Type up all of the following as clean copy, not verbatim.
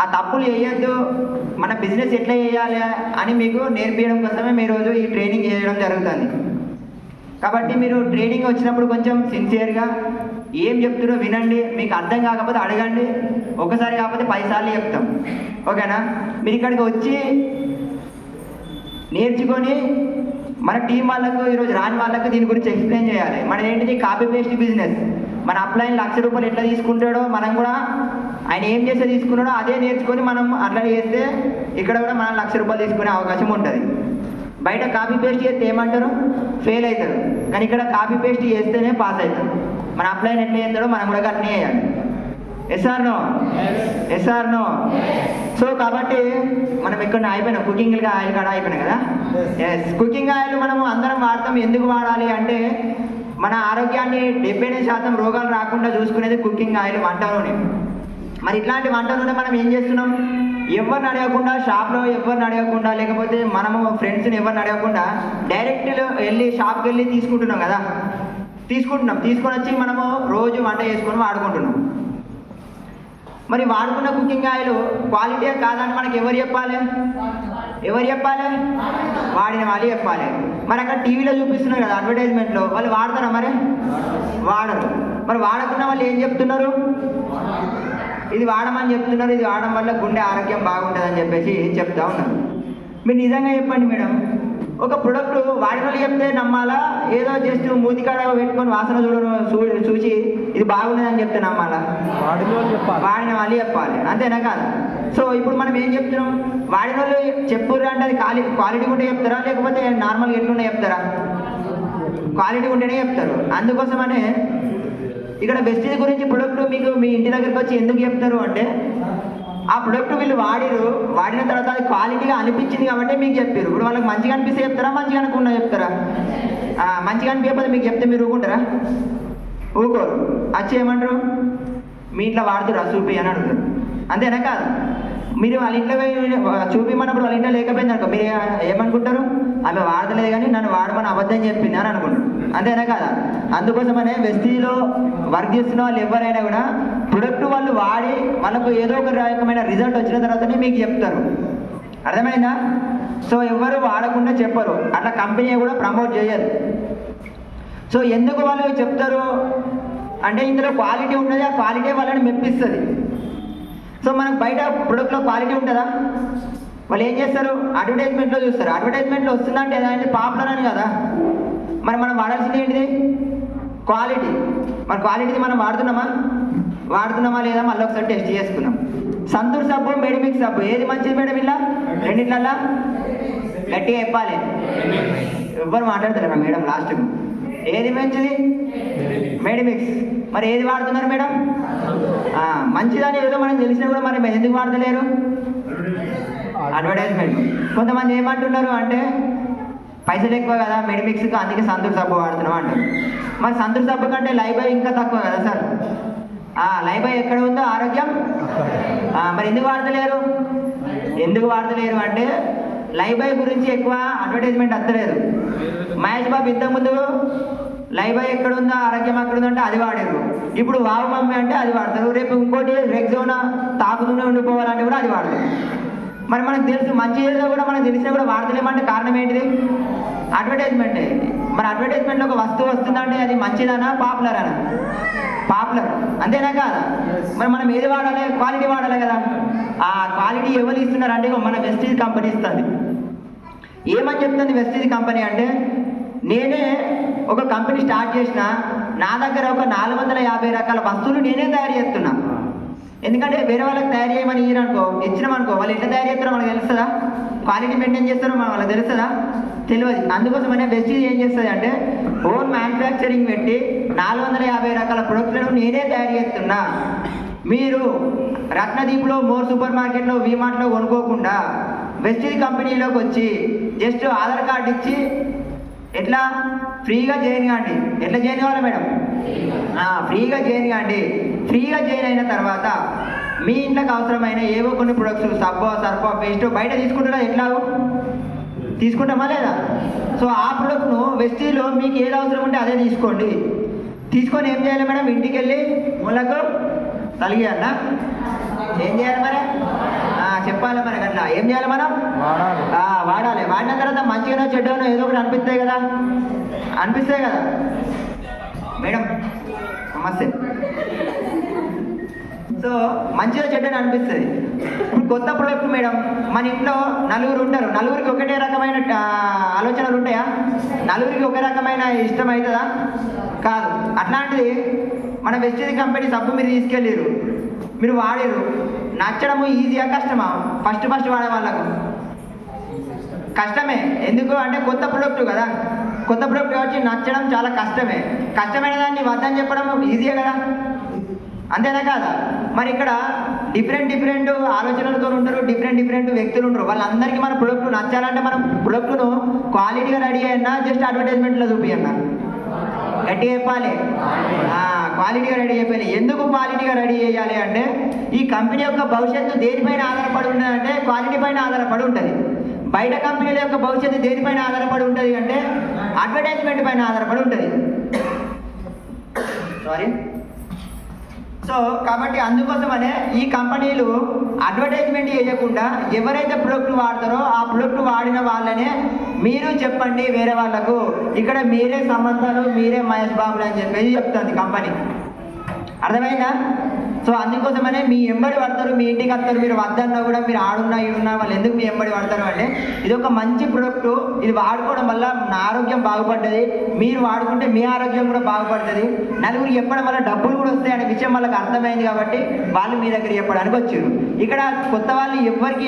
ఆ తప్పులు చేయొద్దు, మన బిజినెస్ ఎట్లా చేయాలి అని మీకు నేర్పించడం కోసమే మీరు రోజు ఈ ట్రైనింగ్ చేయడం జరుగుతుంది. కాబట్టి మీరు ట్రైనింగ్ వచ్చినప్పుడు కొంచెం సిన్సియర్గా ఏం చెప్తారో వినండి. మీకు అర్థం కాకపోతే అడగండి, ఒకసారి కాకపోతే 10 సార్లు చెప్తాం. ఓకేనా? మీరు ఇక్కడికి వచ్చి నేర్చుకొని మన టీం వాళ్ళకు, ఈరోజు రాని వాళ్ళకు దీని గురించి ఎక్స్ప్లెయిన్ చేయాలి. మన ఏంటిది కాపీ పేస్ట్ బిజినెస్. మన అప్లైన్ ₹1,00,000 ఎట్లా తీసుకుంటాడో మనం కూడా ఆయన ఏం చేస్తే తీసుకున్నాడో అదే నేర్చుకొని మనం అట్లా చేస్తే ఇక్కడ కూడా మనం ₹1,00,000 తీసుకునే అవకాశం ఉంటుంది. బయట కాపీ పేస్ట్ చేస్తే ఏమంటారు? ఫెయిల్ అవుతారు. కానీ ఇక్కడ కాపీ పేస్ట్ చేస్తేనే పాస్ అవుతారు. మన అప్లైన్ ఎట్లా చేస్తాడో మనం కూడా అట్నే చేయాలి. SR no. సో కాబట్టి మనం ఇక్కడ అయిపోయినా కుకింగ్ ఆయిల్ కాడ అయిపోయినాయి కదా. ఎస్, కుకింగ్ ఆయిల్ మనం అందరం వాడతాం. ఎందుకు వాడాలి అంటే మన ఆరోగ్యాన్ని 70% రోగాలు రాకుండా చూసుకునేది కుకింగ్ ఆయిల్, వంట నూనె. మరి ఇట్లాంటి వంట నూనె మనం ఏం చేస్తున్నాం? ఎవరిని అడగకుండా, షాప్లో ఎవరిని అడగకుండా, లేకపోతే మనము ఫ్రెండ్స్ని ఎవరిని అడగకుండా డైరెక్ట్ వెళ్ళి షాప్కి వెళ్ళి తీసుకుంటున్నాం కదా. తీసుకొని వచ్చి మనము రోజు వంట చేసుకొని వాడుకుంటున్నాం. మరి వాడుకున్న కుకింగ్ ఆయిల్ క్వాలిటీ కాదని మనకి ఎవరు చెప్పాలి? వాడిన వాళ్ళు చెప్పాలి. మరి అక్కడ టీవీలో చూపిస్తున్నారు కదా అడ్వర్టైజ్మెంట్లో, వాళ్ళు వాడతారా? మరి వాడరు. మరి వాడకున్న వాళ్ళు ఏం చెప్తున్నారు? ఇది వాడమని చెప్తున్నారు. ఇది వాడడం వల్ల గుండె ఆరోగ్యం బాగుంటుందని చెప్పేసి చెప్తా ఉన్నారు. మీరు నిజంగా చెప్పండి మేడం, ఒక ప్రొడక్ట్ వాడిన వాళ్ళు చెప్తే నమ్మాలా, ఏదో జస్ట్ మూతికాడ పెట్టుకొని వాసన చూసి ఇది బాగున్నదని చెప్తే నమ్మాలా? వాడిన వాళ్ళు చెప్పాలి, అంతేనా కాదు? సో ఇప్పుడు మనం ఏం చెప్తున్నాం? వాడిన వాళ్ళు చెప్పుర్రు అంటే అది క్వాలిటీ ఉంటే చెప్తారా, లేకపోతే నార్మల్గా ఎట్లున్నా చెప్తారా? క్వాలిటీ ఉంటేనే చెప్తారు. అందుకోసమనే ఇక్కడ వెస్టీజ్ గురించి ప్రొడక్ట్ మీకు మీ ఇంటి దగ్గరికి వచ్చి ఎందుకు చెప్తారు అంటే, ఆ ప్రొడక్ట్ వీళ్ళు వాడిన తర్వాత అది క్వాలిటీగా అనిపించింది కాబట్టి మీకు చెప్పారు. ఇప్పుడు వాళ్ళకి మంచిగా అనిపిస్తే చెప్తారా, మంచిగా అనుకున్నా చెప్తారా? మంచిగా అనిపించకపోతే మీకు చెప్తే మీరు ఊరుకుంటారా? ఊరుకోరు. వచ్చి ఏమంటారు? మీ ఇంట్లో వాడుతురా చూపి అని అడుగుతారు, అంతేనా కాదు? మీరు వాళ్ళ ఇంట్లో చూపిమన్నప్పుడు వాళ్ళ ఇంట్లో లేకపోయింది అనుకో, మీరు ఏమనుకుంటారు? ఆమె వాడలేదు కానీ నన్ను వాడమని అబద్ధం చెప్పింది అని అనుకుంటారు, అంతేనా కదా? అందుకోసమనే వెస్టీజ్లో వర్క్ చేస్తున్న వాళ్ళు ఎవరైనా కూడా ప్రొడక్ట్ వాళ్ళు వాడి వాళ్ళకు ఏదో ఒక రకమైన రిజల్ట్ వచ్చిన తర్వాతనే మీకు చెప్తారు. అర్థమైందా? సో ఎవరు వాడకుండా చెప్పరు, అట్లా కంపెనీ కూడా ప్రమోట్ చేయదు. సో ఎందుకు వాళ్ళు చెప్తారు అంటే ఇందులో క్వాలిటీ ఉన్నది, ఆ క్వాలిటీ వాళ్ళని మెప్పిస్తుంది. సో మనకు బయట ప్రొడక్ట్లో క్వాలిటీ ఉంటుందా? వాళ్ళు ఏం చేస్తారు? అడ్వర్టైజ్మెంట్లో చూస్తారు. అడ్వర్టైజ్మెంట్లో వస్తుందంటే ఏదైనా పాపులర్ అని కదా. మరి మనం వాడాల్సింది ఏంటిది? క్వాలిటీ. మరి క్వాలిటీది మనం వాడుతున్నామా లేదా మళ్ళీ ఒకసారి టెస్ట్ చేసుకున్నాం. సంతూర్ సబ్బు, మెడిమిక్స్ సబ్బు ఏది మంచిది మేడం? ఇలా రెండిట్లల్లా గట్టిగా చెప్పాలి. ఎవ్వరు మాట్లాడతారా మేడం? లాస్ట్కు ఏది మంచిది? మెడిమిక్స్. మరి ఏది వాడుతున్నారు మేడం? మంచిదని ఏదో మనకు తెలిసినా కూడా మరి ఎందుకు వాడతలేరు? అడ్వర్టైజ్మెంట్. కొంతమంది ఏమంటున్నారు అంటే పైసలు ఎక్కువ కదా మెడిమిక్స్కి, అందుకే సంతూర్ సబ్బు వాడుతున్నాం అంటారు. మరి సంతూర్ సబ్బు కంటే లైబాయ్ ఇంకా తక్కువ కదా సార్? లైబాయ్ ఎక్కడ ఉందో ఆరోగ్యం. మరి ఎందుకు వాడతలేరు అంటే లైబాయ్ గురించి ఎక్కువ అడ్వర్టైజ్మెంట్ వస్తలేదు. మహేష్ బాబు ఇంతకుముందు లైబాయ్ ఎక్కడ ఉందో ఆరోగ్యం అక్కడ ఉందో అంటే అది వాడారు. ఇప్పుడు వావు మమ్మీ అంటే అది వాడతారు. రేపు ఇంకోటి రెగ్జోనా తాకుతూనే ఉండిపోవాలంటే కూడా అది వాడతారు. మరి మనకు తెలుసు మంచి ఏదో కూడా మనకు తెలిసినా కూడా వాడతలేమంటే కారణం ఏంటిది? అడ్వర్టైజ్మెంటే. మరి అడ్వర్టైజ్మెంట్లో ఒక వస్తువు వస్తుందంటే అది మంచిదనా పాపులర్ అనా? పాపులర్, అంతేనా కాదా? మరి మనం ఏది వాడాలి? క్వాలిటీ వాడాలి కదా. ఆ క్వాలిటీ ఎవరు ఇస్తున్నారు అంటే మన వెస్టీజ్ కంపెనీ ఇస్తుంది. ఏమని చెప్తుంది వెస్టీజ్ కంపెనీ అంటే, నేనే ఒక కంపెనీ స్టార్ట్ చేసిన, నా దగ్గర ఒక 450 రకాల వస్తువులు నేనే తయారు చేస్తున్నా. ఎందుకంటే వేరే వాళ్ళకి తయారు చేయమని ఇచ్చినామనుకో వాళ్ళు ఎట్లా తయారు చేస్తారో మనకు తెలుస్తుందా? క్వాలిటీ మెయింటైన్ చేస్తారో వాళ్ళకి తెలుస్తుందా? తెలియదు. అందుకోసమనే వెస్టీజ్ ఏం చేస్తుంది అంటే ఓన్ మ్యానుఫ్యాక్చరింగ్ పెట్టి 450 రకాల ప్రొడక్ట్లను నేనే తయారు చేస్తున్నా. మీరు రత్నదీప్లో, మోర్ సూపర్ మార్కెట్లో, వీమార్ట్లో కొనుక్కోకుండా వెస్టీజ్ కంపెనీలోకి వచ్చి జస్ట్ ఆధార్ కార్డు ఇచ్చి ఎట్లా ఫ్రీగా జాయిన్ కాండి. ఎట్లా జాయిన్ కావాలి మేడం? ఫ్రీగా జాయిన్ కాండి. ఫ్రీగా జాయిన్ అయిన తర్వాత మీ ఇంట్లోకి అవసరమైన ఏవో కొన్ని ప్రొడక్ట్స్ సబ్బో, సర్ఫో, పేస్ట్ బయట తీసుకుంటారా? ఎట్లా తీసుకుంటామా లేదా? సో ఆ ప్రొడక్ట్ను వెస్టీజ్లో మీకు ఏది అవసరం ఉంటే అదే తీసుకోండి. తీసుకొని ఏం చేయాలి మేడం? ఇంటికి వెళ్ళి ముళ్ళకు తలిగేయాలా? ఏం చేయాలి మరి? చెప్పాలి మనకి అట్లా ఏం చేయాలి మనం వాడాలి. వాడిన తర్వాత మంచిగానో చెడ్డనో ఏదో ఒకటి అనిపిస్తాయి కదా, అనిపిస్తాయి కదా మేడం. నమస్తే. సో మంచిగా చెడ్డని అనిపిస్తుంది. కొత్త ప్రోడక్ట్ మేడం, మన ఇంట్లో నలుగురు ఉంటారు, నలుగురికి ఒకటే రకమైన ఆలోచనలు ఉంటాయా? నలుగురికి ఒక రకమైన ఇష్టం అవుతుందా? కాదు. అట్లాంటిది మన వెస్టిజ్ కంపెనీ సబ్బు మీరు తీసుకెళ్ళారు, మీరు వాడారు, నచ్చడము ఈజీగా కష్టమా? ఫస్ట్ వాడే వాళ్ళకు కష్టమే. ఎందుకు అంటే కొత్త ప్రోడక్ట్ కదా, కొత్త ప్రోడక్ట్ వచ్చి నచ్చడం చాలా కష్టమే. కష్టమైన దాన్ని వద్దని చెప్పడం ఈజీయే కదా, అంతేనా కాదా? మరి ఇక్కడ డిఫరెంట్ ఆలోచనలతో ఉంటారు, డిఫరెంట్ వ్యక్తులు ఉంటారు. వాళ్ళందరికీ మన ప్రొడక్ట్ నచ్చాలంటే మనం ప్రొడక్ట్ను క్వాలిటీగా రెడీ అయ్యన్నా జస్ట్ అడ్వర్టైజ్మెంట్లో చూపియన్నా? గట్టిగా చెప్పాలి, క్వాలిటీగా రెడీ చేయాలి. ఎందుకు క్వాలిటీగా రెడీ చేయాలి అంటే ఈ కంపెనీ యొక్క భవిష్యత్తు దేనిపైన ఆధారపడి ఉంటుంది అంటే క్వాలిటీ పైన ఆధారపడి ఉంటుంది. బయట కంపెనీల యొక్క భవిష్యత్తు దేనిపైన ఆధారపడి ఉంటుంది అంటే అడ్వర్టైజ్మెంట్ పైన ఆధారపడి ఉంటుంది. సారీ. సో కాబట్టి అందుకోసమనే ఈ కంపెనీలు అడ్వర్టైజ్మెంట్ చేయకుండా ఎవరైతే ప్రొడక్ట్ వాడతారో ఆ ప్రొడక్ట్ వాడిన వాళ్ళనే మీరు చెప్పండి వేరే వాళ్ళకు, ఇక్కడ మీరే సంబంధాలు, మీరే మహేష్ బాబులు అని చెప్పేసి చెప్తుంది కంపెనీ. అర్థమైందా? సో అందుకోసమనే మీ ఎంబడి పడతారు, మీ ఇంటికి వస్తారు. మీరు వద్దన్నా కూడా మీరు ఆడున్నా ఈడున్నా వాళ్ళు ఎందుకు మీ ఎంబడి పడతారు అంటే ఇది ఒక మంచి ప్రొడక్ట్, ఇది వాడుకోవడం వల్ల నా ఆరోగ్యం బాగుపడ్డది, మీరు వాడుకుంటే మీ ఆరోగ్యం కూడా బాగుపడుతుంది, నలుగురికి చెప్పడం వల్ల డబ్బులు కూడా వస్తాయి అనే విషయం వాళ్ళకి అర్థమైంది కాబట్టి వాళ్ళు మీ దగ్గర చెప్పడానికి వచ్చారు. ఇక్కడ కొత్త వాళ్ళు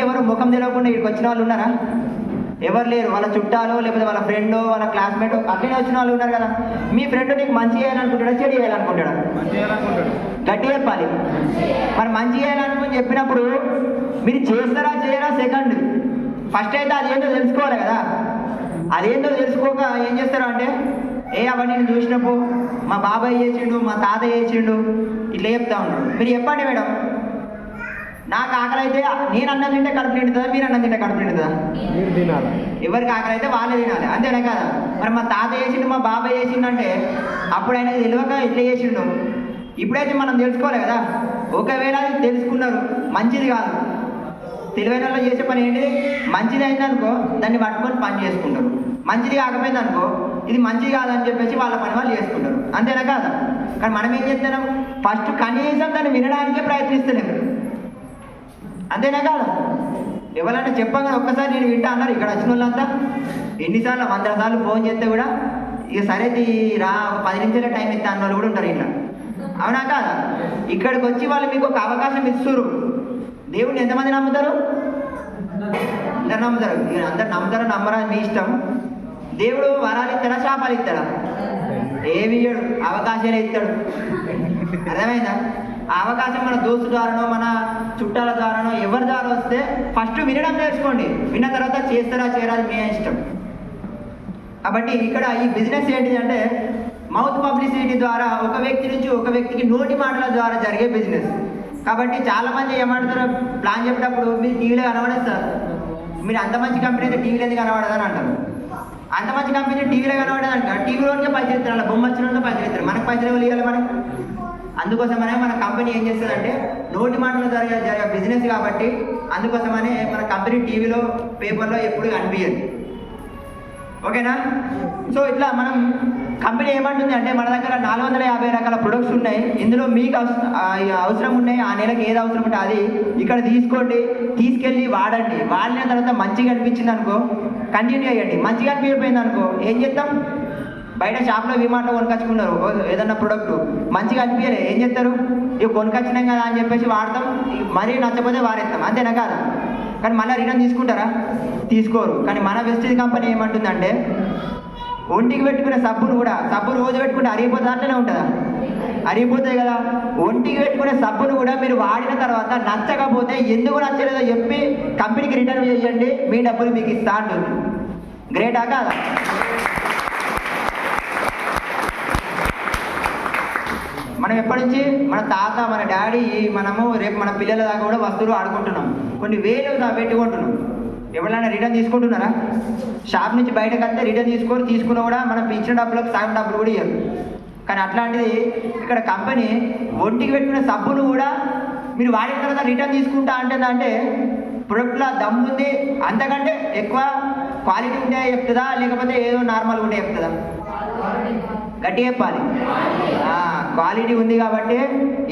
ఎవరు ముఖం తెలియకుండా ఇక్కడికి వచ్చిన వాళ్ళు ఉన్నారా? ఎవరు లేరు. వాళ్ళ చుట్టాలు లేకపోతే వాళ్ళ ఫ్రెండ్ వాళ్ళ క్లాస్మేట్ అట్లనే వచ్చిన వాళ్ళు ఉన్నారు కదా. మీ ఫ్రెండ్ నీకు మంచి చేయాలనుకుంటాడా చెడు చేయాలనుకుంటాడా? గట్టి చెప్పాలి. మరి మంచి చేయాలనుకుని చెప్పినప్పుడు మీరు చేస్తారా చేయరా సెకండ్, ఫస్ట్ అయితే అదేంటో తెలుసుకోవాలి కదా. అదేంటో తెలుసుకోక ఏం చేస్తారు అంటే అవన్నీ నేను చూసినప్పుడు మా బాబాయ్ చేసిండు, మా తాత చేసిండు ఇట్లా చెప్తా ఉన్నాడు. మీరు చెప్పండి మేడం, నాకు ఆకలి అయితే నేను అన్నం తింటే కడుపు నిండుతుందా, మీరు అన్నం తింటే కడుపు నిండుతుందా? మీరు తినాలి. ఎవరికి ఆకలి అయితే వాళ్ళే తినాలి, అంతేనా కదా? మరి మా తాత చేసిండు, మా బాబాయ్ చేసిండంటే అప్పుడు ఆయనకి తెలియక ఇట్లా చేసిండు. ఇప్పుడైతే మనం తెలుసుకోవాలి కదా. ఒకవేళ అది తెలుసుకున్నారు మంచిది కాదు, తెలివైన వాళ్ళు చేసే పని ఏంటి? మంచిది అయిందనుకో దాన్ని పట్టుకొని పని చేసుకుంటారు, మంచిది కాకపోయింది అనుకో ఇది మంచిది కాదని చెప్పేసి వాళ్ళ పని వాళ్ళు చేసుకుంటారు, అంతేనా కాదా? కానీ మనం ఏం చేస్తున్నాం? ఫస్ట్ కనీసం దాన్ని వినడానికే ప్రయత్నిస్తున్నాం, అంతేనా కాదు? ఎవరైనా చెప్పగా ఒక్కసారి నేను వింటా అన్నారు. ఇక్కడ వచ్చిన వాళ్ళంతా ఎన్నిసార్లు 100 సార్లు ఫోన్ చేస్తే కూడా ఇక సరే రా 10 నిమిషాల టైం ఇస్తా అన్న వాళ్ళు కూడా ఉంటారు ఇట్లా, అవునా కాదా? ఇక్కడికి వచ్చి వాళ్ళు మీకు ఒక అవకాశం ఇస్తున్నారు. దేవుడిని ఎంతమంది నమ్ముతారు? అందరు నమ్ముతారు. అందరు నమ్ముతారో నమ్మరా మీ ఇష్టం. దేవుడు వరాలు ఇస్తాడా శాపాలు ఇస్తాడా? ఏమి ఇయ్యడు, అవకాశాలే ఇస్తాడు. అర్థమైందా? ఆ అవకాశం మన దోస్తు ద్వారానో మన చుట్టాల ద్వారానో ఎవరి ద్వారా వస్తే ఫస్ట్ వినడం నేర్చుకోండి, విన్న తర్వాత చేస్తారా చేయరా మీ ఇష్టం. కాబట్టి ఇక్కడ ఈ బిజినెస్ ఏంటిది అంటే మౌత్ పబ్లిసిటీ ద్వారా ఒక వ్యక్తి నుంచి ఒక వ్యక్తికి నోటి మాటల ద్వారా జరిగే బిజినెస్. కాబట్టి చాలామంది ఏమంటారు ప్లాన్ చెప్పేటప్పుడు మీరు టీవీలో కనబడేస్తారు, మీరు అంత మంచి కంపెనీ అయితే టీవీలో ఎందుకు కనబడదని అంటారు. అంత మంచి కంపెనీ టీవీలో కనబడదంట, టీవీలోనే పైసలు ఇస్తారు, అలా బొమ్మ వచ్చినందుకు పైసలు ఇస్తారు, మనకు పైసలు ఎవరు ఇవ్వాలి మనకు? అందుకోసమనే మన కంపెనీ ఏం చేస్తుందంటే నోటి మాటలు జరిగే బిజినెస్ కాబట్టి అందుకోసమనే మన కంపెనీ టీవీలో పేపర్లో ఎప్పుడు కనిపించదు, ఓకేనా? సో ఇట్లా మనం కంపెనీ ఏమంటుంది అంటే మన దగ్గర 450 రకాల ప్రొడక్ట్స్ ఉన్నాయి, ఇందులో మీకు అవసరం ఉన్నాయి, ఆ నెలకు ఏది అవసరం ఉంటే అది ఇక్కడ తీసుకోండి, తీసుకెళ్ళి వాడండి. వాడిన తర్వాత మంచిగా అనిపించింది అనుకో కంటిన్యూ అయ్యండి, మంచిగా అనిపించిపోయింది అనుకో ఏం చేద్దాం? బయట షాప్లో విమాటలో కొనుకొచ్చుకున్నారు ఏదన్నా ప్రొడక్ట్ మంచిగా అనిపించలే ఏం చేస్తారు? ఇవి కొనుకొచ్చినాం కదా అని చెప్పేసి వాడతాం, మరీ నచ్చపోతే వారేస్తాం, అంతేనా కాదా? కానీ మళ్ళీ రిటర్న్ తీసుకుంటారా? తీసుకోరు. కానీ మన వెస్టిజ్ కంపెనీ ఏమంటుందంటే ఒంటికి పెట్టుకునే సబ్బును కూడా, సబ్బు రోజు పెట్టుకుంటే అరిగిపోతే అట్లనే ఉంటుందా? అరిగిపోతాయి కదా. ఒంటికి పెట్టుకునే సబ్బును కూడా మీరు వాడిన తర్వాత నచ్చకపోతే ఎందుకు నచ్చలేదో చెప్పి కంపెనీకి రిటర్న్ చేయండి, మీ డబ్బులు మీకు ఇస్తా అంటుంది. గ్రేటా కాదా? మనం ఎప్పటి నుంచి మన తాత మన డాడీ మనము రేపు మన పిల్లల దాకా కూడా వస్తువులు ఆడుకుంటున్నాం, కొన్ని వేలు పెట్టుకుంటున్నాం. ఎవరైనా రిటర్న్ తీసుకుంటున్నారా? షాప్ నుంచి బయటకు వస్తే రిటర్న్ తీసుకున్నా కూడా మనం ఇచ్చిన డబ్బులకు సగం డబ్బులు కూడా ఇవ్వరు. కానీ అట్లాంటిది ఇక్కడ కంపెనీ ఒంటికి పెట్టుకునే సబ్బును కూడా మీరు వాడిన తర్వాత రిటర్న్ తీసుకుంటా అంటే ప్రొడక్ట్లో దమ్ము ఉంది, అంతకంటే ఎక్కువ క్వాలిటీ ఉంటే చెప్తుందా లేకపోతే ఏదో నార్మల్గా ఉంటే చెప్తుందా? గట్టి చెప్పాలి. క్వాలిటీ ఉంది కాబట్టి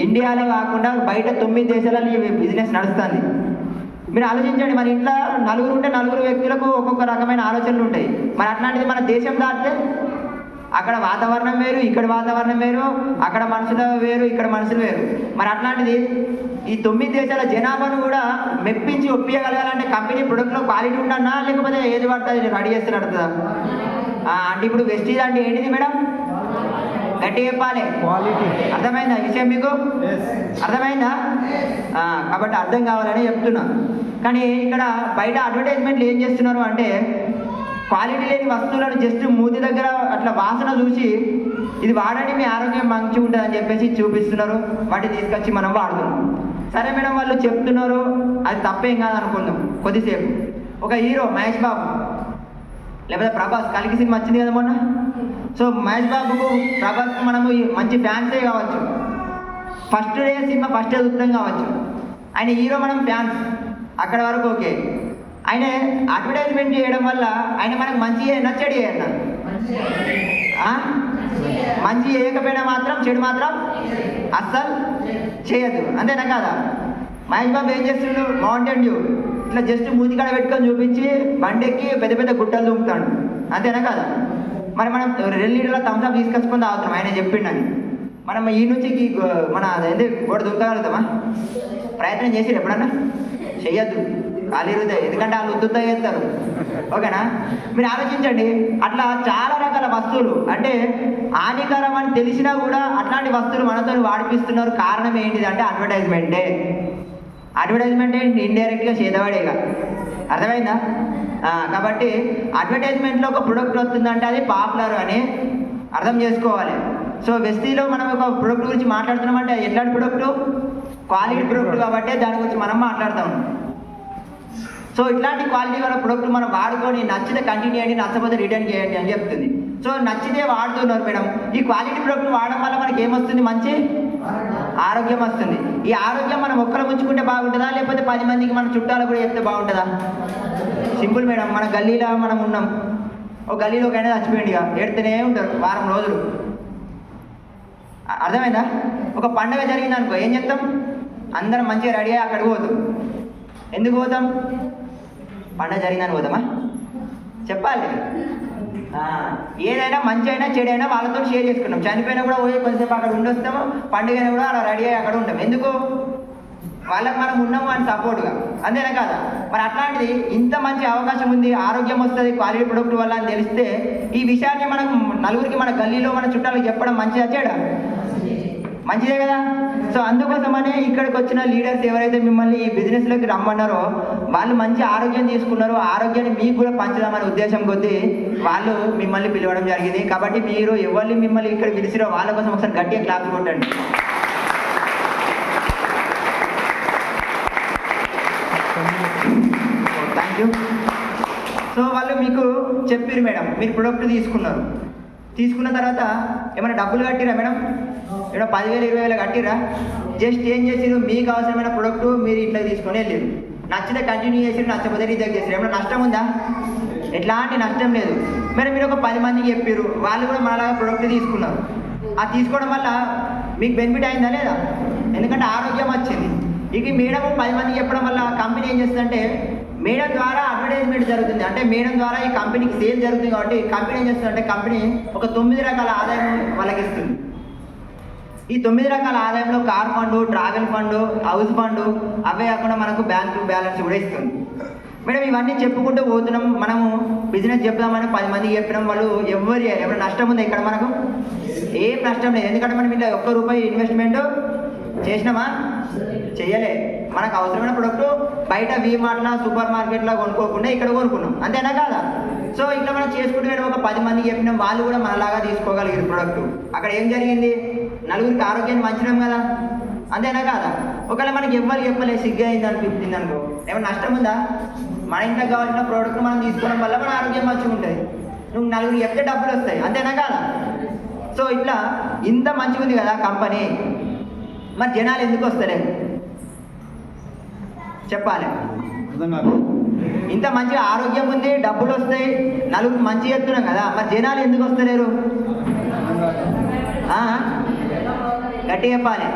ఇండియాలో కాకుండా బయట 9 దేశాలలో ఈ బిజినెస్ నడుస్తుంది. మీరు ఆలోచించండి, మన ఇంట్లో నలుగురు ఉంటే నలుగురు వ్యక్తులకు ఒక్కొక్క రకమైన ఆలోచనలు ఉంటాయి. మరి అట్లాంటిది మన దేశం దాటితే అక్కడ వాతావరణం వేరు, ఇక్కడ వాతావరణం వేరు, అక్కడ మనుషులు వేరు, ఇక్కడ మనుషులు వేరు. మరి అట్లాంటిది ఈ 9 దేశాల జనాభాను కూడా మెప్పించి ఒప్పించగలగాలంటే కంపెనీ ప్రొడక్ట్లో క్వాలిటీ ఉండన్నా లేకపోతే ఏది పడుతుంది రెడీ చేస్తే నడుతుందా? అంటే ఇప్పుడు వెస్టీజ్ అంటే ఏంటిది మేడం? గట్టి చెప్పాలి. క్వాలిటీ. అర్థమైందా విషయం మీకు? అర్థమైందా? కాబట్టి అర్థం కావాలని చెప్తున్నా. కానీ ఇక్కడ బయట అడ్వర్టైజ్మెంట్లు ఏం చేస్తున్నారు అంటే క్వాలిటీ లేని వస్తువులను జస్ట్ మూతి దగ్గర అట్లా వాసన చూసి ఇది వాడండి మీ ఆరోగ్యం మంచిగా ఉంటుంది అని చెప్పేసి చూపిస్తున్నారు. వాటిని తీసుకొచ్చి మనం వాడుతున్నాం. సరే మేడం వాళ్ళు చెప్తున్నారు, అది తప్పేం కాదు అనుకుందాం కొద్దిసేపు. ఒక హీరో మహేష్ బాబు లేకపోతే ప్రభాస్, కలికి సినిమా వచ్చింది కదా మొన్న. సో మహేష్ బాబుకు ప్రభాస్కు మనము మంచి ఫ్యాన్సే కావచ్చు, first day cinema first day చూద్దాం కావచ్చు. ఆయన హీరో, మనం ఫ్యాన్స్ అక్కడ వరకు ఓకే. ఆయన అడ్వర్టైజ్మెంట్ చేయడం వల్ల ఆయన మనకు మంచి నచ్చడు చేయన్న, మంచి చేయకపోయినా మాత్రం చెడు మాత్రం అస్సలు చేయదు, అంతేనా కాదా? మహేష్ బాబు ఏం చేస్తుండు? మౌంటైన్ డ్యూ ఇట్లా జస్ట్ మూతికాడ పెట్టుకొని చూపించి బండెక్కి పెద్ద పెద్ద గుట్టలు దూకుతాడు, అంతేనా కాదా? మరి మనం 2 లీటర్ల థమ్స్అప్ తీసుకొచ్చుకొని తాగుతున్నాం ఆయన చెప్పిండని. మనం ఈ నుంచి మన ఏంటి కూడా దూకగలుగుతామా? ప్రయత్నం చేసిరు ఎప్పుడన్నా? చెయ్యొద్దు, ఖాళీ హృదయ, ఎందుకంటే వాళ్ళు ఉద్దుతా చేస్తారు. ఓకేనా? మీరు ఆలోచించండి, అట్లా చాలా రకాల వస్తువులు అంటే హానికరం అని తెలిసినా కూడా అట్లాంటి వస్తువులు మనతో వాడిపిస్తున్నారు. కారణం ఏంటిది అంటే అడ్వర్టైజ్మెంటే. అడ్వర్టైజ్మెంటే ఇండైరెక్ట్గా చేదవాడేగా, అర్థమైందా? కాబట్టి అడ్వర్టైజ్మెంట్లో ఒక ప్రొడక్ట్ వస్తుందంటే అది పాపులర్ అని అర్థం చేసుకోవాలి. సో వెస్టీలో మనం ఒక ప్రొడక్ట్ గురించి మాట్లాడుతున్నామంటే ఎట్లాంటి ప్రొడక్ట్? క్వాలిటీ ప్రొడక్ట్ కాబట్టి దాని గురించి మనం మాట్లాడతాం. సో ఇట్లాంటి క్వాలిటీ గల ప్రొడక్ట్ మనం వాడుకొని నచ్చితే కంటిన్యూ చేయండి, నచ్చకపోతే రిటర్న్ చేయండి అని చెప్తుంది. సో నచ్చితే వాడుతున్నారు మేడం. ఈ క్వాలిటీ ప్రొడక్ట్ వాడడం వల్ల మనకి ఏమొస్తుంది? మంచి ఆరోగ్యం వస్తుంది. ఈ ఆరోగ్యం మనం ఒక్కరు ఉంచుకుంటే బాగుంటుందా లేకపోతే 10 మందికి మన చుట్టాలు కూడా చెప్తే బాగుంటుందా? Simple madam. మన గల్లీలో మనం ఉన్నాం, ఒక గల్లీలో ఒకైనా చచ్చిపోయింది, ఏడుతూనే ఉంటారు వారం రోజులు, అర్థమైందా? ఒక పండగ జరిగింది అనుకో, ఏం చేస్తాం? అందరం మంచిగా రెడీ అయ్యి అక్కడికి పోతాం. ఎందుకు పోతాం? పండగ జరిగిందని పోతామా? చెప్పాలి. ఏదైనా మంచి అయినా చెడైనా వాళ్ళతో షేర్ చేసుకున్నాం. చనిపోయినా కూడా పోయి కొంచెంసేపు అక్కడ ఉండొస్తాము, పండుగ అయినా కూడా అలా రెడీ అయ్యి అక్కడ ఉంటాం. ఎందుకు? వాళ్ళకి మనం ఉన్నాము అని సపోర్ట్గా, అంతేనా కాదా? మరి అట్లాంటిది ఇంత మంచి అవకాశం ఉంది, ఆరోగ్యం వస్తుంది క్వాలిటీ ప్రొడక్ట్ వల్ల అని తెలిస్తే ఈ విషయాన్ని మనం నలుగురికి, మన గల్లీలో మన చుట్టాలకు చెప్పడం మంచిదా చెడా? మంచిదే కదా. సో అందుకోసమనే ఇక్కడికి వచ్చిన లీడర్స్ ఎవరైతే మిమ్మల్ని ఈ బిజినెస్లోకి రమ్మన్నారో వాళ్ళు మంచి ఆరోగ్యం తీసుకున్నారో, ఆరోగ్యాన్ని మీకు కూడా పంచుదామనే ఉద్దేశం కొద్దీ వాళ్ళు మిమ్మల్ని పిలవడం జరిగింది. కాబట్టి మీరు ఎవరిని మిమ్మల్ని ఇక్కడ పిలిచిరో వాళ్ళ కోసం ఒకసారి గట్టిగా క్లాప్స్ కొట్టండి. Thank you. సో వాళ్ళు మీకు చెప్పారు మేడం, మీరు ప్రొడక్ట్ తీసుకున్నారు, తీసుకున్న తర్వాత ఏమైనా డబ్బులు కట్టిరా మేడం? ఏమైనా 10,000 20,000 కట్టిరా? జస్ట్ ఏం చేసిరు? మీకు అవసరమైన ప్రొడక్ట్ మీరు ఇట్లా తీసుకొని వెళ్ళారు, నచ్చితే కంటిన్యూ చేసిరు, నచ్చకపోతే రిజెక్ట్ చేసిరు. ఏమైనా నష్టం ఉందా? ఎట్లాంటి నష్టం లేదు. మరి మీరు ఒక 10 మందికి చెప్పారు, వాళ్ళు కూడా మనలాగా ప్రొడక్ట్ తీసుకున్నారు. ఆ తీసుకోవడం వల్ల మీకు బెనిఫిట్ అయిందా లేదా? ఎందుకంటే ఆరోగ్యం వచ్చింది. ఇక మేడం 10 మందికి చెప్పడం వల్ల కంపెనీ ఏం చేస్తుందంటే మేడం ద్వారా అడ్వర్టైజ్మెంట్ జరుగుతుంది, అంటే మేడం ద్వారా ఈ కంపెనీకి సేల్ జరుగుతుంది. కాబట్టి కంపెనీ ఏం చేస్తుందంటే కంపెనీ ఒక 9 రకాల ఆదాయం వాళ్ళకి ఇస్తుంది. ఈ 9 రకాల ఆదాయంలో car fund, travel fund, house fund, అవే కాకుండా మనకు బ్యాంక్ బ్యాలెన్స్ కూడా ఇస్తుంది. మేడం ఇవన్నీ చెప్పుకుంటూ పోతున్నాం. మనము బిజినెస్ చెప్దామని 10 మందికి చెప్పినాం. వాళ్ళు ఎవరైనా నష్టం ఉందా? ఇక్కడ మనకు ఏం నష్టం లేదు. ఎందుకంటే మనం ఇలా ₹1 ఇన్వెస్ట్మెంట్ చేసినామా? చెయ్యలే. మనకు అవసరమైన ప్రొడక్ట్ బయట వీమార్ట్లా సూపర్ మార్కెట్లో కొనుక్కోకుండా ఇక్కడ కొనుక్కున్నాం, అంతేనా కాదా? సో ఇట్లా మనం చేసుకుంటూ ఒక 10 మందికి చెప్పినాం, వాళ్ళు కూడా మనలాగా తీసుకోగలిగారు ప్రొడక్ట్. అక్కడ ఏం జరిగింది? నలుగురికి ఆరోగ్యాన్ని మంచినాం కదా, అంతేనా కాదా? ఒకవేళ మనకి ఎవ్వరు చెప్పలేదు, సిగ్గు అయింది అనిపించింది అనుకో, ఏమైనా నష్టం ఉందా? మన ఇంట్లో కావాల్సిన ప్రోడక్ట్ మనం తీసుకోవడం వల్ల మన ఆరోగ్యం మంచిగా ఉంటుంది. నువ్వు నలుగురు చెప్తే డబ్బులు వస్తాయి, అంతేనా కాదా? సో ఇట్లా ఇంత మంచిగా ఉంది కదా కంపెనీ, మరి జనాలు ఎందుకు వస్తలేదు? చెప్పాలి. ఇంత మంచిగా ఆరోగ్యం ఉంది, డబ్బులు వస్తాయి, నలుగురు మంచి చెప్తున్నాం కదా, మరి జనాలు ఎందుకు వస్తలేరు? గట్టి చెప్పాలి.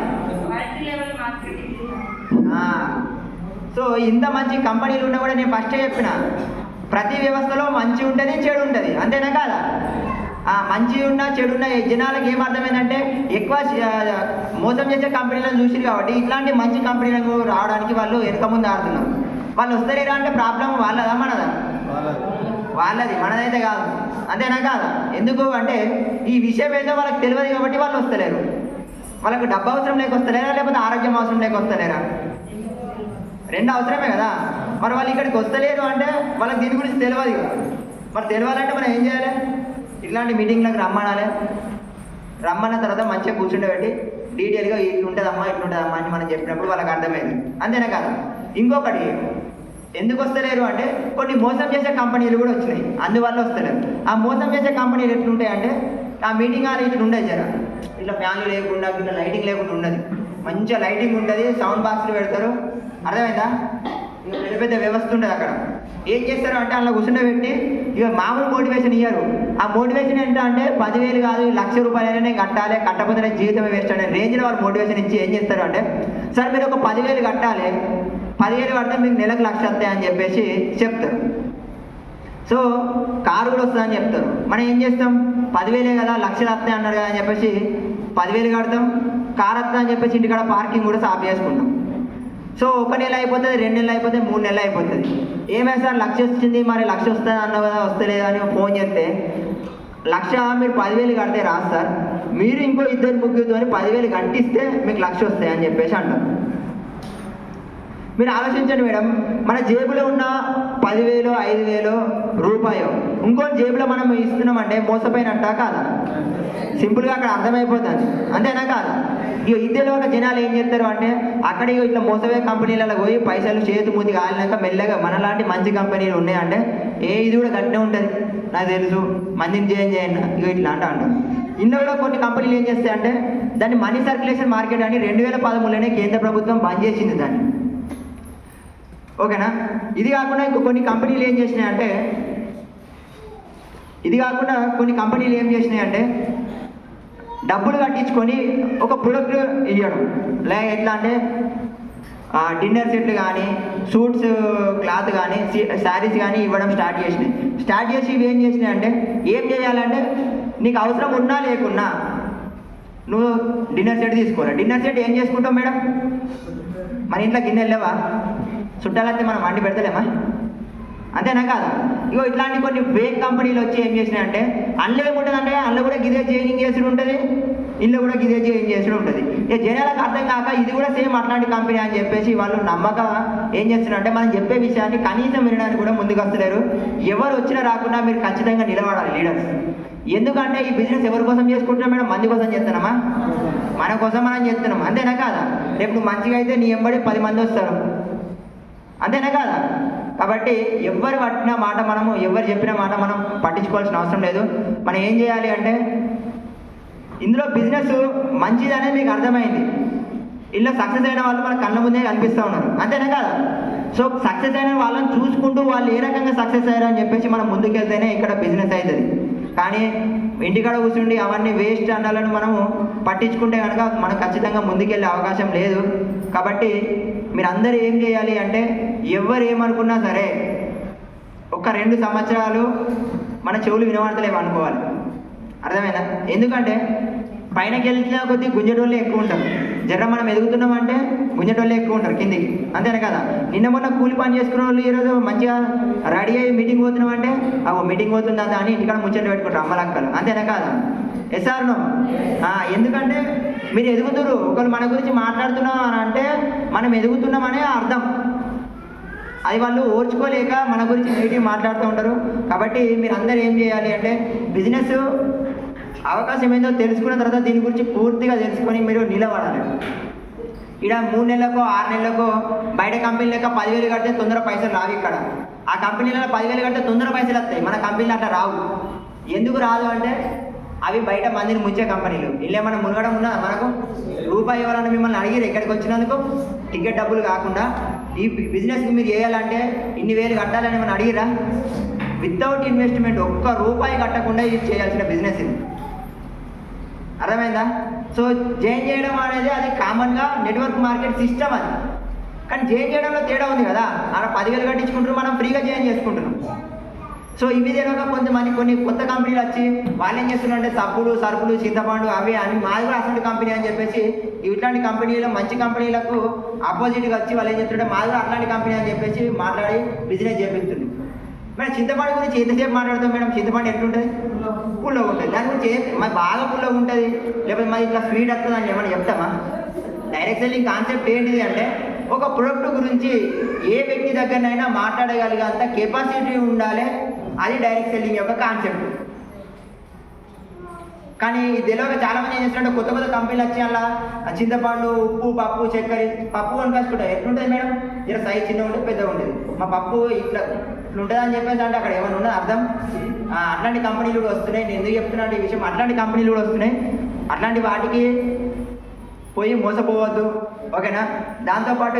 సో ఇంత మంచి కంపెనీలు ఉన్నా కూడా నేను ఫస్టే చెప్పిన, ప్రతి వ్యవస్థలో మంచి ఉంటుంది, చెడు ఉంటుంది, అంతేనా కాదా? మంచి ఉన్నా చెడు ఉన్నా జనాలకు ఏం అర్థమైందంటే ఎక్కువ మోసం చేసే కంపెనీలను చూసిరు కాబట్టి ఇట్లాంటి మంచి కంపెనీలకు రావడానికి వాళ్ళు వెనక ముందు ఆడుతున్నారు. వాళ్ళు వస్తలేరా అంటే ప్రాబ్లం వాళ్ళదా మనదా? వాళ్ళది, మనదైతే కాదు, అంతేనా కాదా? ఎందుకు అంటే ఈ విషయం ఏదో వాళ్ళకి తెలియదు కాబట్టి వాళ్ళు వస్తలేరు. వాళ్ళకు డబ్బు అవసరం లేక వస్తలేరా, లేకపోతే ఆరోగ్యం అవసరం లేక వస్తలేరా? రెండు అవసరమే కదా. మరి వాళ్ళు ఇక్కడికి వస్తలేరు అంటే వాళ్ళకి దీని గురించి తెలియదు కదా. మరి తెలియాలంటే మనం ఏం చేయాలి? ఇట్లాంటి మీటింగ్లకు రమ్మనాలి. రమ్మన్న తర్వాత మంచిగా కూర్చుండబెట్టి డీటెయిల్గా ఇట్లుంటుందమ్మా ఇట్లుంటుందమ్మా అని మనం చెప్పినప్పుడు వాళ్ళకి అర్థమైంది, అంతేనా కదా? ఇంకొకటి ఎందుకు వస్తలేరు అంటే కొన్ని మోసం చేసే కంపెనీలు కూడా వచ్చినాయి, అందువల్ల వస్తలేరు. ఆ మోసం చేసే కంపెనీలు ఎట్లుంటాయి అంటే ఆ మీటింగ్ హాల్ ఇట్లా ఉండదు, జర ఇట్లా ఫ్యాన్లు లేకుండా ఇట్లా లైటింగ్ లేకుండా ఉండదు, మంచిగా లైటింగ్ ఉంటుంది, సౌండ్ బాక్స్లు పెడతారు, అర్థమైందా? ఇక పెద్ద పెద్ద వ్యవస్థ ఉంటుంది. అక్కడ ఏం చేస్తారు అంటే అలా కూర్చుండబెట్టి ఇక మామూలు మోటివేషన్ ఇయ్యారు. ఆ మోటివేషన్ ఏంటంటే అంటే 10,000 కాదు, ₹1,00,000 కట్టాలి, కట్టకపోతే జీవితం వేస్ట్ అనే రేంజ్లో వాళ్ళు మోటివేషన్ ఇచ్చి ఏం చేస్తారు అంటే, సరే మీరు ఒక 10,000 కట్టాలి, 10,000 కడితే మీకు నెలకు 1,00,000 వస్తాయి అని చెప్పేసి చెప్తారు. సో కారు కూడా వస్తుందని చెప్తారు. మనం ఏం చేస్తాం, 10,000 కదా, 1,00,000 వస్తాయి అన్నారు కదా అని చెప్పేసి 10,000 కడతాం, కారు వస్తుందని అని చెప్పేసి ఇంటికాడ పార్కింగ్ కూడా సాఫ్ చేసుకుంటాం. సో 1 నెల అయిపోతుంది, 2 నెలలు అయిపోతుంది, 3 నెలలు అయిపోతుంది. ఏమైనా సార్ 1,00,000 వచ్చింది, మరి 1,00,000 వస్తుంది అన్నావు కదా, వస్తలేదు అని ఫోన్ చేస్తే 1,00,000 మీరు 10,000 కడితే రాదు సార్, మీరు ఇంకో 2-3 అని 10,000 కట్టిస్తే మీకు 1,00,000 వస్తాయి అని చెప్పేసి అంటారు. మీరు ఆలోచించండి మేడం, మన జేబులో ఉన్న 10,000, 5,000 రూపాయలు ఇంకో జేబులో మనం ఇస్తున్నామంటే మోసపోయినట్ట కాదా? సింపుల్గా అక్కడ అర్థమైపోతుంది, అంతేనా కాదా? ఇక ఇద్దరు ఒక జనాలు ఏం చేస్తారు అంటే అక్కడ ఇట్లా మోసపోయే కంపెనీలలో పోయి పైసలు చేతి మూతి కాలినాక మెల్లగా మనలాంటి మంచి కంపెనీలు ఉన్నాయంటే ఇది కూడా గట్టినే ఉంటుంది, నాకు తెలుసు, మందిని చేయండి ఇక ఇట్లా అంటారు. ఇందులో కూడా కొన్ని కంపెనీలు ఏం చేస్తాయి అంటే దాన్ని మనీ సర్క్యులేషన్ మార్కెట్ అని 2013లోనే కేంద్ర ప్రభుత్వం బంద్ చేసింది దాన్ని, ఓకేనా? ఇది కాకుండా ఇంకో కొన్ని కంపెనీలు ఏం చేసినాయంటే డబ్బులు కట్టించుకొని ఒక ప్రొడక్ట్ ఇవ్వడం, లేక ఎట్లా అంటే డిన్నర్ సెట్లు కానీ, సూట్స్ క్లాత్ కానీ, శారీస్ కానీ ఇవ్వడం స్టార్ట్ చేసి ఇవి ఏం చేసినాయి అంటే ఏం చేయాలంటే నీకు అవసరం ఉన్నా లేకున్నా నువ్వు డిన్నర్ సెట్ తీసుకోవాలి. డిన్నర్ సెట్ ఏం చేసుకుంటావు మేడం? మన ఇంట్లో గిన్నెలు లేవా? చుట్టాలంటే మనం వండి పెడతలేమా, అంతేనా కాదా? ఇగో ఇట్లాంటి కొన్ని ఫేక్ కంపెనీలు వచ్చి ఏం చేసినాయంటే అందులో ఏముంటుంది అంటే అందులో కూడా గిదే చేంజింగ్ చేసుడు ఉంటుంది, ఇల్లు కూడా గిదే చేంజ్ చేసుడు ఉంటుంది. ఇక జనాలకు అర్థం కాక ఇది కూడా సేమ్ అట్లాంటి కంపెనీ అని చెప్పేసి వాళ్ళు నమ్మక ఏం చేస్తున్నారంటే మనం చెప్పే విషయాన్ని కనీసం వినడానికి కూడా ముందుకు వస్తలేరు. ఎవరు వచ్చినా రాకుండా మీరు ఖచ్చితంగా నిలబడాలి లీడర్స్. ఎందుకంటే ఈ బిజినెస్ ఎవరి కోసం చేసుకుంటున్నాం మేడం? మంది కోసం చేస్తున్నామా? మన కోసం మనం చేస్తున్నాం, అంతేనా కాదా? రేపు నువ్వు మంచిగా అయితే నీ ఎంబడి 10 మంది వస్తారు, అంతేనా కాదా? కాబట్టి ఎవరు పట్టిన మాట మనము, ఎవరు చెప్పిన మాట మనం పట్టించుకోవాల్సిన అవసరం లేదు. మనం ఏం చేయాలి అంటే ఇందులో బిజినెస్ మంచిదనేది మీకు అర్థమైంది, ఇలా సక్సెస్ అయిన వాళ్ళు మన కళ్ళ ముందే కనిపిస్తూ ఉన్నారు, అంతేనా కాదా? సో సక్సెస్ అయిన వాళ్ళని చూసుకుంటూ వాళ్ళు ఏ రకంగా సక్సెస్ అయ్యారు అని చెప్పేసి మనం ముందుకెళ్తేనే ఇక్కడ బిజినెస్ అవుతుంది. కానీ ఇంటికాడ కూర్చుండి అవన్నీ వేస్ట్ అన్నాలను మనము పట్టించుకుంటే కనుక మనం ఖచ్చితంగా ముందుకెళ్ళే అవకాశం లేదు. కాబట్టి మీరు అందరూ ఏం చేయాలి అంటే ఎవరు ఏమనుకున్నా సరే ఒక 2 సంవత్సరాలు మన చెవులు వినబడతలేవు అనుకోవాలి, అర్థమైందా? ఎందుకంటే పైనకి వెళ్ళిన కొద్దీ గుంజటోళ్ళే ఎక్కువ ఉంటారు, జర మనం ఎదుగుతున్నామంటే గుంజటోళ్ళే ఎక్కువ ఉంటారు కిందికి, అంతేనా కదా? నిన్న మొన్న కూలి పని చేసుకున్న వాళ్ళు ఈరోజు మంచిగా రెడీ అయ్యి మీటింగ్ పోతున్నామంటే మీటింగ్ పోతుందా అని ఇంటికాడ ముచ్చట పెట్టుకుంటారు అమ్మలక్కలు, అంతేనా కాదా? ఎస్ఆర్నో? ఎందుకంటే మీరు ఎదుగుతున్నారు, ఒకళ్ళు మన గురించి మాట్లాడుతున్నాం అని అంటే మనం ఎదుగుతున్నామనే అర్థం. అది వాళ్ళు ఓర్చుకోలేక మన గురించి నెగిటివ్ మాట్లాడుతూ ఉంటారు. కాబట్టి మీరు అందరూ ఏం చేయాలి అంటే బిజినెస్ అవకాశం ఏందో తెలుసుకున్న తర్వాత దీని గురించి పూర్తిగా తెలుసుకొని మీరు నిలబడాలి. ఇక్కడ 3 నెలలకో 6 నెలలకో బయట కంపెనీ లెక్క 10,000 కడితే తొందర పైసలు రావు. ఇక్కడ ఆ కంపెనీలలో 10,000 కడితే తొందర పైసలు వస్తాయి, మన కంపెనీలు అట్లా రావు. ఎందుకు రాదు అంటే అవి బయట మందిని ముంచే కంపెనీలు. ఇల్లే మనం మునగడం ఉన్నదా? మనకు రూపాయి ఎవరన్నా మిమ్మల్ని అడిగిరు ఇక్కడికి వచ్చినందుకు టికెట్ డబ్బులు కాకుండా ఈ బిజినెస్కి మీరు చేయాలంటే ఇన్ని వేలు కట్టాలని మనం అడిగిరా? వితౌట్ ఇన్వెస్ట్మెంట్ ఒక్క రూపాయి కట్టకుండా ఇది చేయాల్సిన బిజినెస్ ఇది. అర్థమైందా? సో జాయిన్ చేయడం అనేది అది కామన్గా నెట్వర్క్ మార్కెట్ సిస్టమ్ అది. కానీ జాయిన్ చేయడంలో తేడా ఉంది కదా. అలా 10,000 కట్టించుకుంటారు, మనం ఫ్రీగా జాయిన్ చేసుకుంటున్నాం. సో ఇవి తెలియక కొంతమంది కొన్ని కొత్త కంపెనీలు వచ్చి వాళ్ళు ఏం చేస్తున్నారంటే సబ్బులు, సరుకులు, చింతపండు అవి అని మాది కూడా అసలు కంపెనీ అని చెప్పేసి ఇట్లాంటి కంపెనీలు మంచి కంపెనీలకు ఆపోజిట్గా వచ్చి వాళ్ళు ఏం చెప్తుంటే మాది కూడా అట్లాంటి కంపెనీ అని చెప్పేసి మాట్లాడి బిజినెస్ చేపిస్తుంది. మేడం చింతపండు గురించి ఎంతసేపు మాట్లాడతాం మేడం? చింతపండు ఎట్లుంటుంది? పుల్లగా ఉంటుంది. దాని గురించి మరి బాగా పుల్లగా ఉంటుంది, లేకపోతే మరి ఇట్లా స్వీట్ వస్తుంది అని ఏమైనా చెప్తామా? డైరెక్ట్ సెల్లింగ్ కాన్సెప్ట్ ఏంటిది అంటే ఒక ప్రొడక్ట్ గురించి ఏ వ్యక్తి దగ్గరనైనా మాట్లాడగలిగేంత కెపాసిటీ ఉండాలి. అది డైరెక్ట్ సెల్లింగ్ యొక్క కాన్సెప్ట్. కానీ తెలియక చాలా మంది ఏం చేస్తున్నారంటే కొత్త కొత్త కంపెనీలు వచ్చి అలా చింతపండు, ఉప్పు, పప్పు, చక్కెర పప్పు కొనుకొచ్చుకుంటారు. ఎట్లుంటుంది మేడం? జర సైజ్ చిన్నగా ఉంటుంది, పెద్దగా ఉంటుంది. మా పప్పు ఇట్లా ఉంటుంది అని చెప్పేసి అంటే అక్కడ ఏమైనా ఉన్నది అర్థం? అట్లాంటి కంపెనీలు కూడా వస్తున్నాయి. నేను ఎందుకు చెప్తున్నా అంటే ఈ విషయం, అట్లాంటి కంపెనీలు కూడా వస్తున్నాయి. అట్లాంటి వాటికి పోయి మోసపోవద్దు, ఓకేనా? దాంతోపాటు